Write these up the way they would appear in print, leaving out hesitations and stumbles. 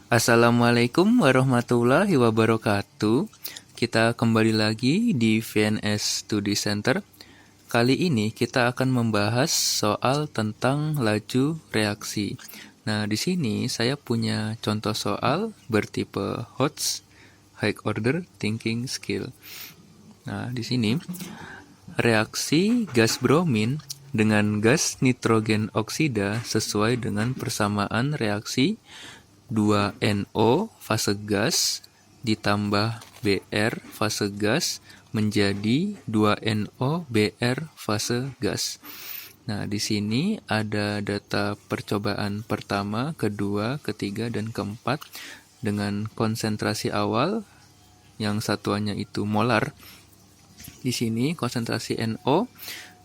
Assalamualaikum warahmatullahi wabarakatuh. Kita kembali lagi di VNS Studi Center. Kali ini kita akan membahas soal tentang laju reaksi. Nah, di sini saya punya contoh soal bertipe HOTS, High Order Thinking Skill. Nah, di sini reaksi gas bromin dengan gas nitrogen oksida sesuai dengan persamaan reaksi 2NO fase gas ditambah Br fase gas menjadi 2NO Br fase gas. Nah, di sini ada data percobaan pertama, kedua, ketiga, dan keempat dengan konsentrasi awal yang satuannya itu molar. Di sini konsentrasi NO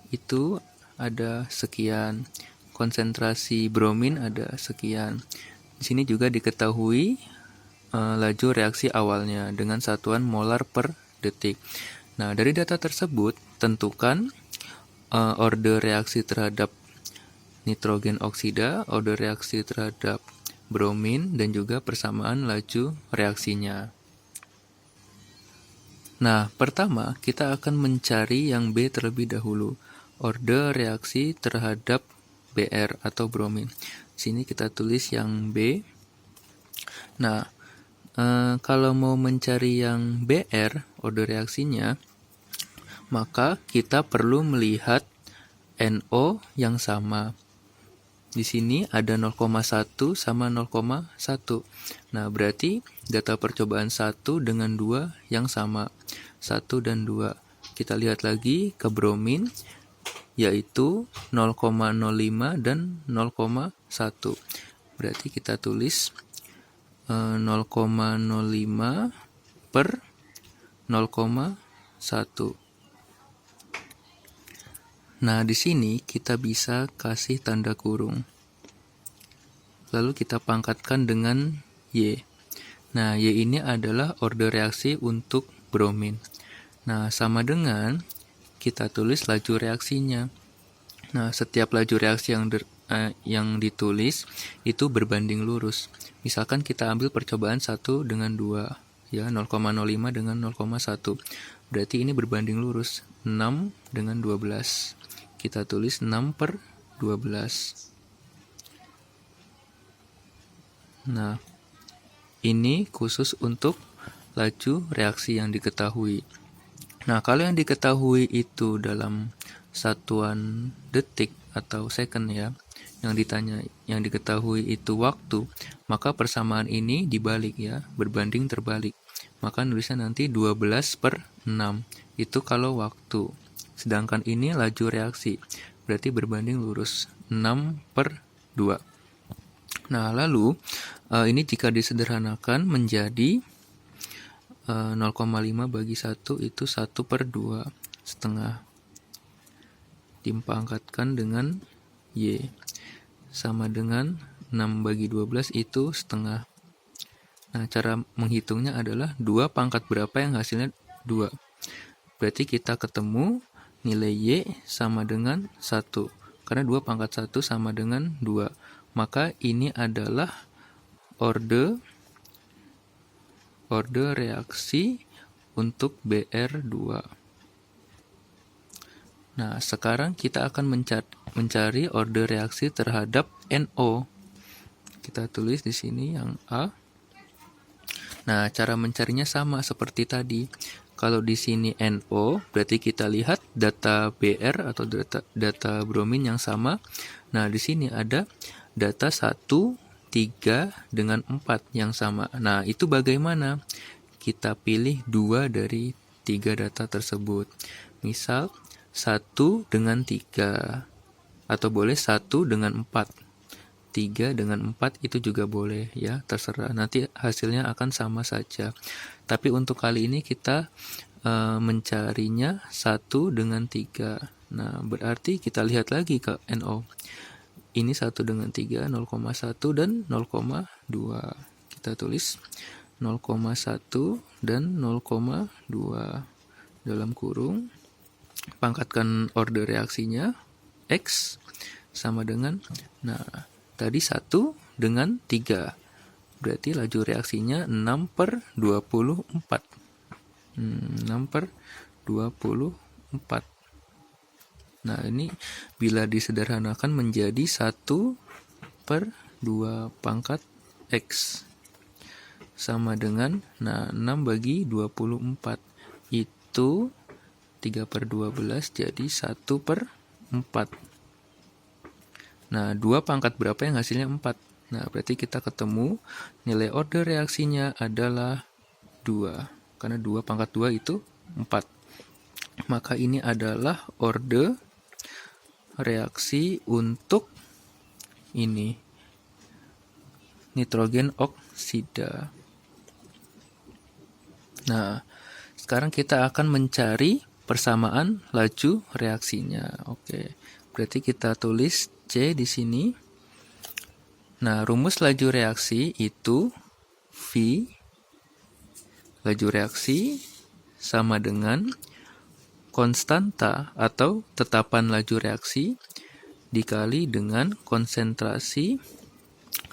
itu ada sekian, konsentrasi bromin ada sekian. Di sini juga diketahui laju reaksi awalnya dengan satuan molar per detik. Nah, dari data tersebut tentukan order reaksi terhadap nitrogen oksida, order reaksi terhadap bromin, dan juga persamaan laju reaksinya. Nah, pertama kita akan mencari yang B terlebih dahulu, order reaksi terhadap Br atau bromin. Sini kita tulis yang B. Nah, kalau mau mencari yang Br, order reaksinya, maka kita perlu melihat NO yang sama. Di sini ada 0,1 sama 0,1. Nah, berarti data percobaan 1 dengan 2 yang sama. 1 dan 2. Kita lihat lagi ke bromin, yaitu 0,05 dan 0,1. Berarti kita tulis 0,05 per 0,1. Nah, di sini kita bisa kasih tanda kurung. Lalu kita pangkatkan dengan Y. Nah, Y ini adalah order reaksi untuk bromin. Nah, sama dengan kita tulis laju reaksinya. Nah, setiap laju reaksi yang ditulis itu berbanding lurus. Misalkan kita ambil percobaan 1 dengan 2, ya, 0,05 dengan 0,1. Berarti ini berbanding lurus, 6 dengan 12. Kita tulis 6 per 12. Nah, ini khusus untuk laju reaksi yang diketahui. Nah, kalau yang diketahui itu dalam satuan detik atau second, ya, yang diketahui itu waktu, maka persamaan ini dibalik, ya, berbanding terbalik. Maka nulisnya nanti 12 per 6. Itu kalau waktu. Sedangkan ini laju reaksi, berarti berbanding lurus, 6 per 2. Nah, lalu ini jika disederhanakan menjadi 0,5 bagi 1 itu 1 per 2 setengah. Dipangkatkan dengan Y. Sama dengan 6 bagi 12 itu setengah. Nah, cara menghitungnya adalah 2 pangkat berapa yang hasilnya 2. Berarti kita ketemu nilai Y sama dengan 1. Karena 2 pangkat 1 sama dengan 2. Maka ini adalah order reaksi untuk Br2. Nah, sekarang kita akan mencari order reaksi terhadap NO. Kita tulis di sini yang A. Nah, cara mencarinya sama seperti tadi. Kalau di sini NO, berarti kita lihat data Br atau data bromin yang sama. Nah, di sini ada data 1, 3 dengan 4 yang sama. Nah, itu bagaimana? Kita pilih 2 dari 3 data tersebut. Misal 1 dengan 3, atau boleh 1 dengan 4. 3 dengan 4 itu juga boleh, ya, terserah. Nanti hasilnya akan sama saja. Tapi untuk kali ini kita mencarinya 1 dengan 3. Nah, berarti kita lihat lagi ke NO. Ini 1 dengan 3, 0,1 dan 0,2. Kita tulis 0,1 dan 0,2 dalam kurung. Pangkatkan order reaksinya, X sama dengan, nah, tadi 1 dengan 3. berarti laju reaksinya 6/24. 6/24. Nah, ini bila disederhanakan menjadi 1/2 pangkat X. Sama dengan, 6 bagi 24. Itu 3/12 jadi 1/4. Nah, 2 pangkat berapa yang hasilnya 4? Nah, berarti kita ketemu nilai order reaksinya adalah 2. Karena 2 pangkat 2 itu 4. Maka ini adalah order reaksi untuk ini, nitrogen oksida. Nah, sekarang kita akan mencari persamaan laju reaksinya. Oke, berarti kita tulis C di sini. Nah, rumus laju reaksi itu V, laju reaksi sama dengan konstanta atau tetapan laju reaksi dikali dengan konsentrasi.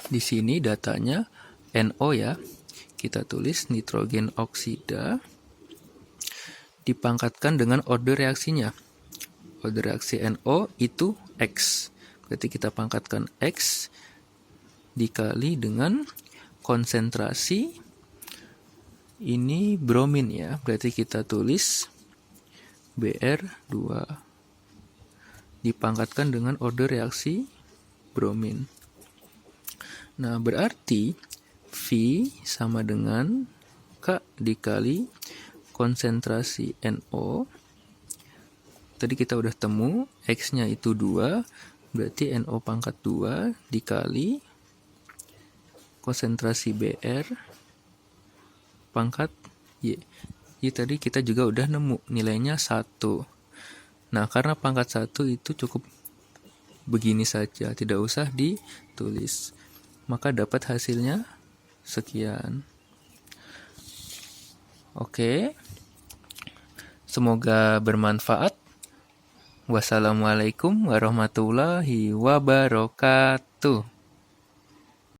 Di sini datanya NO ya. Kita tulis nitrogen oksida dipangkatkan dengan order reaksinya. Order reaksi NO itu X. Berarti kita pangkatkan X dikali dengan konsentrasi ini bromin ya. Berarti kita tulis Br2 dipangkatkan dengan order reaksi bromin. Nah, berarti V sama dengan K dikali konsentrasi NO. Tadi kita udah temu X-nya itu 2, berarti NO pangkat 2 dikali konsentrasi Br pangkat Y. Y tadi kita juga udah nemu nilainya 1. Nah, karena pangkat 1 itu cukup begini saja, tidak usah ditulis. Maka dapat hasilnya sekian. Oke. Semoga bermanfaat. Wassalamualaikum warahmatullahi wabarakatuh.